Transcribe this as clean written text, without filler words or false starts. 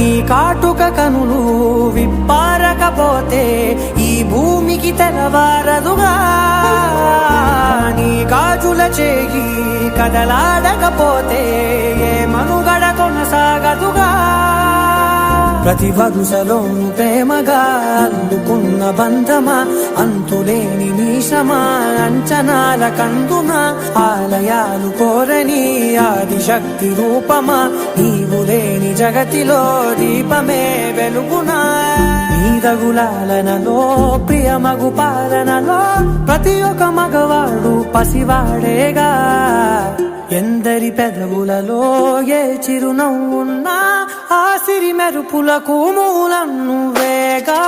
నీ కాటుక కనులు విప్పారకపోతే ఈ భూమికి తెలవారదుగా, నీ గాజుల చేయి కదలాడకపోతే ఏ మనుగడ కొనసాగదుగా. ప్రతి వరుసలో ప్రేమగా అందుకున్న బంధమా, అంతులేని నీశమా, అంచనాల కందుమా, ఆలయాలు కోరని ఆదిశక్తి రూపమా, నీవు లేని జగతిలో దీపమే వెలుగునా. నీదగులాలనలో ప్రియమగు పాలనలో ప్రతి ఒక్క మగవాడు పసివాడేగా. ఎందరి పెదవులలో ఏ చిరునవ్వున్నా ఆ సిరి మెరుపులకు మూలం నువ్వేగా.